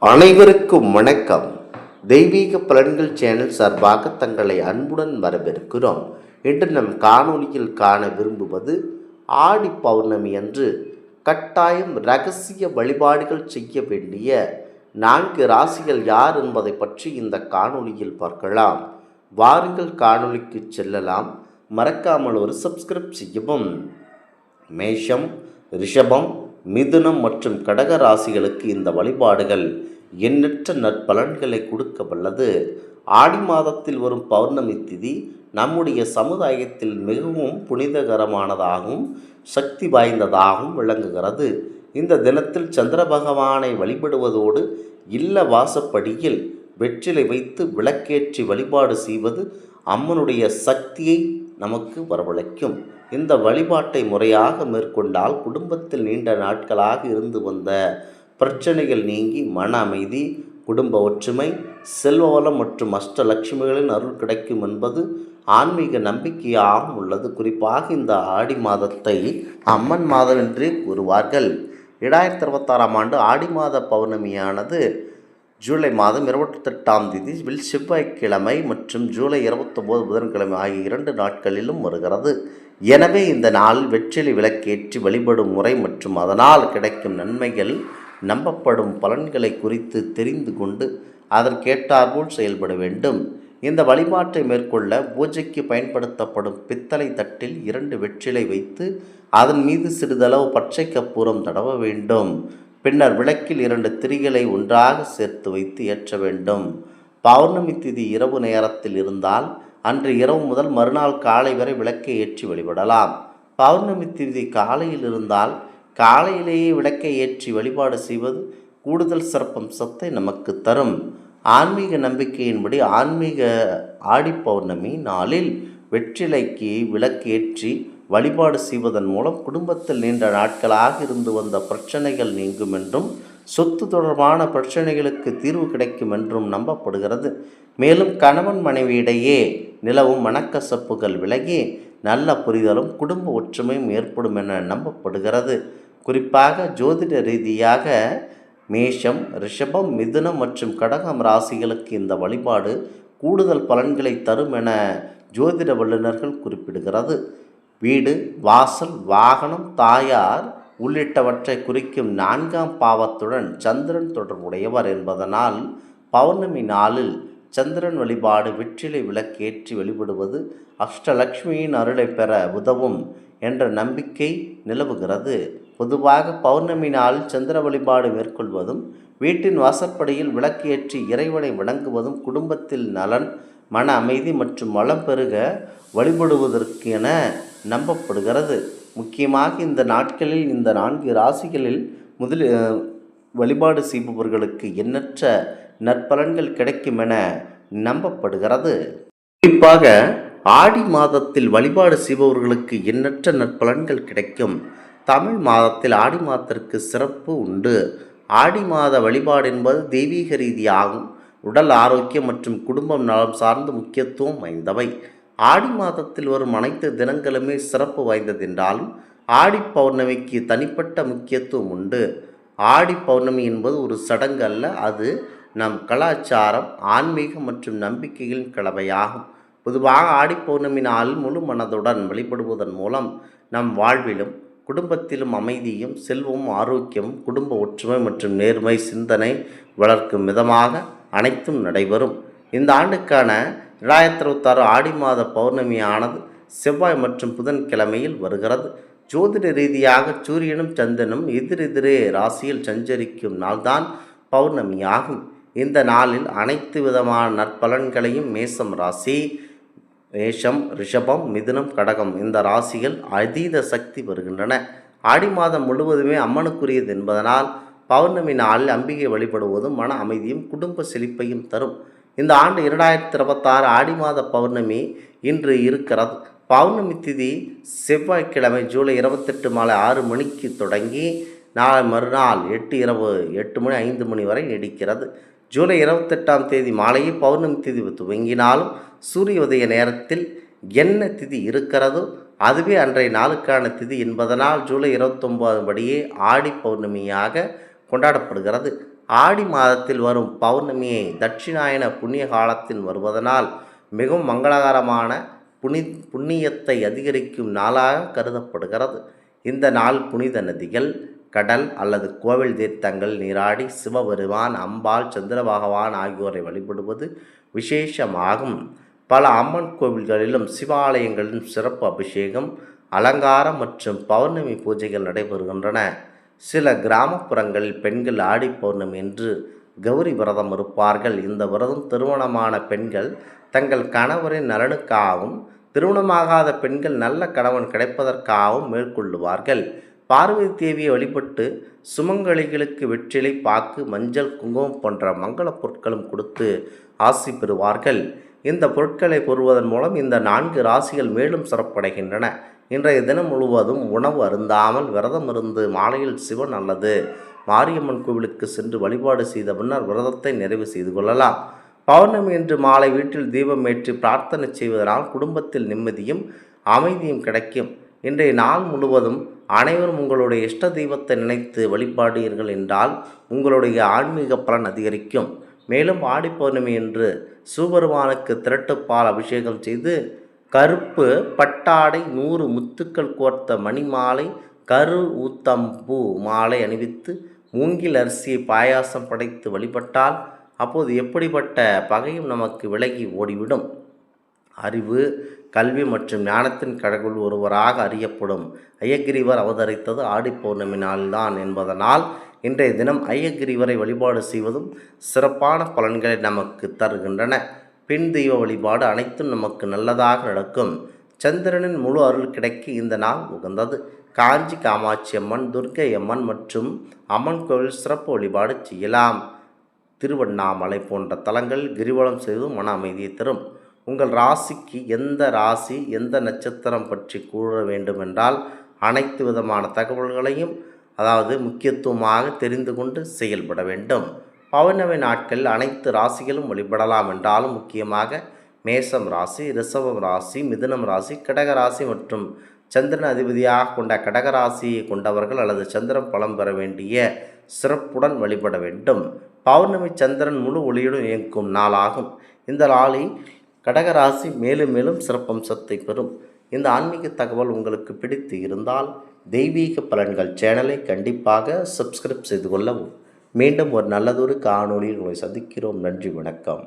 அனைவருக்கும் வணக்கம். தெய்வீக பலன்கள் சேனல் சார்பாக தங்களை அன்புடன் வரவேற்கிறோம். இன்று நம் காணொளியில் காண விரும்புவது ஆடி பௌர்ணமி அன்று கட்டாயம் இரகசிய வழிபாடுகள் செய்ய வேண்டிய 4 ராசிகள் யார் என்பதை பற்றி இந்த காணொளியில் பார்க்கலாம். வாருங்கள் காணொளிக்கு செல்லலாம். மறக்காமல் ஒரு சப்ஸ்கிரைப் செய்யவும். மேஷம், ரிஷபம், மிதுனம் மற்றும் கடக ராசிகளுக்கு இந்த வழிபாடுகள் எண்ணற்ற நற்பலன்களை கொடுக்க வல்லது. ஆடி மாதத்தில் வரும் பௌர்ணமி திதி நம்முடைய சமுதாயத்தில் மிகவும் புனிதகரமானதாகவும் சக்தி வாய்ந்ததாகவும் விளங்குகிறது. இந்த தினத்தில் சந்திர பகவானை வழிபடுவதோடு இல்ல வாசப்படியில் வெற்றிலை வைத்து விளக்கேற்றி வழிபாடு செய்வது அம்மனுடைய சக்தியை நமக்கு வரவழைக்கும். இந்த வழிபாட்டை முறையாக மேற்கொண்டால் குடும்பத்தில் நீண்ட நாட்களாக இருந்து வந்த பிரச்சனைகள் நீங்கி மன அமைதி, குடும்ப ஒற்றுமை, செல்வ வளம் மற்றும் அஷ்டலட்சுமிகளின் அருள் கிடைக்கும் என்பது ஆன்மீக நம்பிக்கையாகவும் உள்ளது. குறிப்பாக இந்த ஆடி மாதத்தை அம்மன் மாதம் என்றே கூறுவார்கள். 2026ஆம் ஆண்டு ஆடி மாத பௌர்ணமியானது ஜூலை மாதம் 28ஆம் தேதி செவ்வாய்க்கிழமை மற்றும் ஜூலை 29 புதன்கிழமை ஆகிய 2 நாட்களிலும் வருகிறது. எனவே இந்த நாளில் வெற்றிலை விளக்கேற்றி வழிபடும் முறை மற்றும் அதனால் கிடைக்கும் நன்மைகள், நம்பப்படும் பலன்களை குறித்து தெரிந்து கொண்டு அதற்கேற்றாற்போல் செயல்பட வேண்டும். இந்த வழிபாட்டை மேற்கொள்ள பூஜைக்கு பயன்படுத்தப்படும் பித்தளை தட்டில் 2 வெற்றிலை வைத்து அதன் மீது சிறிதளவு பச்சை கற்பூரம் தடவ வேண்டும். பின்னர் விளக்கில் 2 திரிகளை ஒன்றாக சேர்த்து வைத்து ஏற்ற வேண்டும். பௌர்ணமி திதி இரவு நேரத்தில் இருந்தால் அன்று இரவு முதல் மறுநாள் காலை வரை விளக்கை ஏற்றி வழிபடலாம். பௌர்ணமி திதி காலையில் இருந்தால் காலையிலேயே விளக்கை ஏற்றி வழிபாடு செய்வது கூடுதல் சிறப்பம்சத்தை நமக்கு தரும். ஆன்மீக நம்பிக்கையின்படி ஆடி பௌர்ணமி நாளில் வெற்றிலைக்கு விளக்கு ஏற்றி வழிபாடு செய்வதன் மூலம் குடும்பத்தில் நீண்ட நாட்களாக இருந்து வந்த பிரச்சனைகள் நீங்கும் என்றும் சொத்து தொடர்பான பிரச்சனைகளுக்கு தீர்வு கிடைக்கும் என்றும் நம்பப்படுகிறது. மேலும் கணவன் மனைவியிடையே நிலவும் மனக்கசப்புகள் விலகி நல்ல புரிதலும் குடும்ப ஒற்றுமையும் ஏற்படும் என நம்பப்படுகிறது. குறிப்பாக ஜோதிட ரீதியாக மேஷம், ரிஷபம், மிதுனம் மற்றும் கடகம் ராசிகளுக்கு இந்த வழிபாடு கூடுதல் பலன்களை தரும் என ஜோதிட வல்லுநர்கள் குறிப்பிடுகிறது. வீடு, வாசல், வாகனம், தாயார் உள்ளிட்டவற்றை குறிக்கும் 4ஆம் பாவத்துடன் சந்திரன் தொடர்புடையவர் என்பதனால் பௌர்ணமி நாளில் சந்திரன் வழிபாடு வெற்றிலை விளக்கேற்றி வழிபடுவது அஷ்டலட்சுமியின் அருளை பெற உதவும் என்ற நம்பிக்கை நிலவுகிறது. பொதுவாக பௌர்ணமி நாளில் சந்திர வழிபாடு மேற்கொள்வதும் வீட்டின் வாசற்படியில் விளக்கு ஏற்றி இறைவனை வணங்குவதும் குடும்பத்தில் நலன், மன அமைதி மற்றும் வளம் பெருக வழிபடுவதற்கு என நம்பப்படுகிறது. முக்கியமாக இந்த நாட்களில் இந்த 4 ராசிகளில் வழிபாடு செய்பவர்களுக்கு எண்ணற்ற நற்பலன்கள் கிடைக்கும் என நம்பப்படுகிறது. குறிப்பாக ஆடி மாதத்தில் வழிபாடு செய்பவர்களுக்கு எண்ணற்ற நற்பலன்கள் கிடைக்கும். தமிழ் மாதத்தில் ஆடி மாதத்திற்கு சிறப்பு உண்டு. ஆடி மாத வழிபாடு என்பது தெய்வீக ரீதியாகும் உடல் ஆரோக்கியம் மற்றும் குடும்பம் நலம் சார்ந்து முக்கியத்துவம் வாய்ந்தவை. ஆடி மாதத்தில் வரும் அனைத்து தினங்களுமே சிறப்பு வாய்ந்ததென்றாலும் ஆடி பௌர்ணமிக்கு தனிப்பட்ட முக்கியத்துவம் உண்டு. ஆடி பௌர்ணமி என்பது ஒரு சடங்கு அல்ல, அது நம் கலாச்சாரம், ஆன்மீகம் மற்றும் நம்பிக்கைகளின் கலவையாகும். பொதுவாக ஆடி பௌர்ணமி நாளில் முழு மனதுடன் வழிபடுவதன் மூலம் நம் வாழ்விலும் குடும்பத்திலும் அமைதியும், செல்வமும், ஆரோக்கியமும், குடும்ப ஒற்றுமை மற்றும் நேர்மை சிந்தனை வளர்க்கும் விதமாக அனைத்தும் நடைபெறும். இந்த ஆண்டுக்கான 2026 ஆடி மாத பௌர்ணமியானது செவ்வாய் மற்றும் புதன்கிழமையில் வருகிறது. ஜோதிட ரீதியாக சூரியனும் சந்திரனும் எதிரெதிரே ராசியில் சஞ்சரிக்கும் நாள்தான் பௌர்ணமியாகும். இந்த நாளில் அனைத்து விதமான நற்பலன்களையும் மேஷம் ராசி, மேஷம், ரிஷபம், மிதுனம், கடகம் இந்த ராசிகள் அதீத சக்தி வருகின்றன. ஆடி மாதம் முழுவதுமே அம்மனுக்குரியது என்பதனால் பௌர்ணமி நாளில் அம்பிகை வழிபடுவதும் மன அமைதியும் குடும்ப செழிப்பையும் தரும். இந்த ஆண்டு 2026 ஆடி மாத பௌர்ணமி இன்று இருக்கிறது. பௌர்ணமி திதி செவ்வாய்க்கிழமை ஜூலை 28 மாலை 6 மணிக்கு தொடங்கி நாளை மறுநாள் 8 மணி 5 மணி வரை நீடிக்கிறது. ஜூலை 28ஆம் தேதி மாலையே பௌர்ணமி திதி துவங்கினாலும் சூரிய உதய நேரத்தில் என்ன திதி இருக்கிறதோ அதுவே அன்றைய நாளுக்கான திதி என்பதனால் ஜூலை 29 படியே ஆடி பௌர்ணமியாக கொண்டாடப்படுகிறது. ஆடி மாதத்தில் வரும் பௌர்ணமியை தட்சிணாயன புண்ணிய காலத்தில் வருவதனால் மிகவும் மங்களகரமான புண்ணியத்தை அதிகரிக்கும் நாளாக கருதப்படுகிறது. இந்த நாள் புனித நதிகள், கடல் அல்லது கோவில் தீர்த்தங்கள் நீராடி சிவபெருமான், அம்பாள், சந்திர பகவான் ஆகியோரை வழிபடுவது விசேஷமாகும். பல அம்மன் கோவில்களிலும் சிவாலயங்களிலும் சிறப்பு அபிஷேகம், அலங்காரம் மற்றும் பௌர்ணமி பூஜைகள் நடைபெறுகின்றன. சில கிராமப்புறங்களில் பெண்கள் ஆடி பௌர்ணமி என்று கௌரி விரதம் இருப்பார்கள். இந்த விரதம் திருமணமான பெண்கள் தங்கள் கணவரின் நலனுக்காகவும், திருமணமாகாத பெண்கள் நல்ல கணவன் கிடைப்பதற்காகவும் மேற்கொள்ளுவார்கள். பார்வதி தேவியை வழிபட்டு சுமங்கலிகளுக்கு வெற்றிலை, பாக்கு, மஞ்சள், குங்குமம் போன்ற மங்கள பொருட்களும் கொடுத்து ஆசி பெறுவார்கள். இந்த பொருட்களை பெறுவதன் மூலம் இந்த 4 ராசிகள் மேலும் சிறப்படைகின்றன. இன்றைய தினம் முழுவதும் உணவு அருந்தாமல் விரதம் இருந்து மாலையில் சிவன் அல்லது மாரியம்மன் கோவிலுக்கு சென்று வழிபாடு செய்த பின்னர் விரதத்தை நிறைவு செய்து கொள்ளலாம். பௌர்ணமி என்று மாலை வீட்டில் தீபம் ஏற்றி பிரார்த்தனை செய்வதனால் குடும்பத்தில் நிம்மதியும் அமைதியும் கிடைக்கும். இன்றைய நாள் முழுவதும் அனைவரும் உங்களுடைய இஷ்ட தெய்வத்தை நினைத்து வழிபாடுவீர்கள் என்றால் உங்களுடைய ஆன்மீக பலன் அதிகரிக்கும். மேலும் ஆடி பௌர்ணமி என்று சிவபெருமானுக்கு திரட்டுப்பால் அபிஷேகம் செய்து கருப்பு பட்டாடை, 100 முத்துக்கள் கோர்த்த மணிமாலை, கரு ஊத்தம்பூ மாலை அணிவித்து மூங்கில் அரிசியை பாயாசம் படைத்து வழிபட்டால் அப்போது எப்படிப்பட்ட பகையும் நமக்கு விலகி ஓடிவிடும். அறிவு, கல்வி மற்றும் ஞானத்தின் கடவுள் ஒருவராக அறியப்படும் ஐயகிரிவர் அவதரித்தது ஆடி பௌர்ணமி நாள்தான் என்பதனால் இன்றைய தினம் ஐயகிரிவரை வழிபாடு செய்வதும் சிறப்பான பலன்களை நமக்கு தருகின்றன. பெண் தெய்வ வழிபாடு அனைத்தும் நமக்கு நல்லதாக நடக்கும். சந்திரனின் முழு அருள் கிடைக்க இந்த நாள் உகந்தது. காஞ்சி காமாட்சி அம்மன், துர்க்கை அம்மன் மற்றும் அம்மன் கோவில் சிறப்பு வழிபாடு செய்யலாம். திருவண்ணாமலை போன்ற தலங்கள் கிரிவலம் செய்து மன அமைதியை தரும். உங்கள் ராசிக்கு எந்த ராசி, எந்த நட்சத்திரம் பற்றி கூற வேண்டுமென்றால் அனைத்து விதமான தகவல்களையும் முக்கியத்துவமாக தெரிந்து கொண்டு செயல்பட வேண்டும். பௌர்ணமி நாட்களில் அனைத்து ராசிகளும் வழிபடலாம் என்றாலும் முக்கியமாக மேசம் ராசி, ரிஷபம் ராசி, மிதுனம் ராசி, கடக ராசி மற்றும் சந்திரன் அதிபதியாக கொண்ட கடகராசியை கொண்டவர்கள் அல்லது சந்திரன் பலம் பெற வேண்டிய சிறப்புடன் வழிபட வேண்டும். பௌர்ணமி சந்திரன் முழு ஒளியுடன் இயங்கும் நாளாகும். இந்த நாளில் கடகராசி மேலும் மேலும் சிறப்பம்சத்தை பெறும். இந்த ஆன்மீக தகவல் உங்களுக்கு பிடித்து இருந்தால் தெய்வீக பலன்கள் சேனலை கண்டிப்பாக சப்ஸ்கிரைப் செய்து கொள்ளவும். மீண்டும் ஒரு நல்லதொரு காணொளியில் உங்களை சந்திக்கிறோம். நன்றி, வணக்கம்.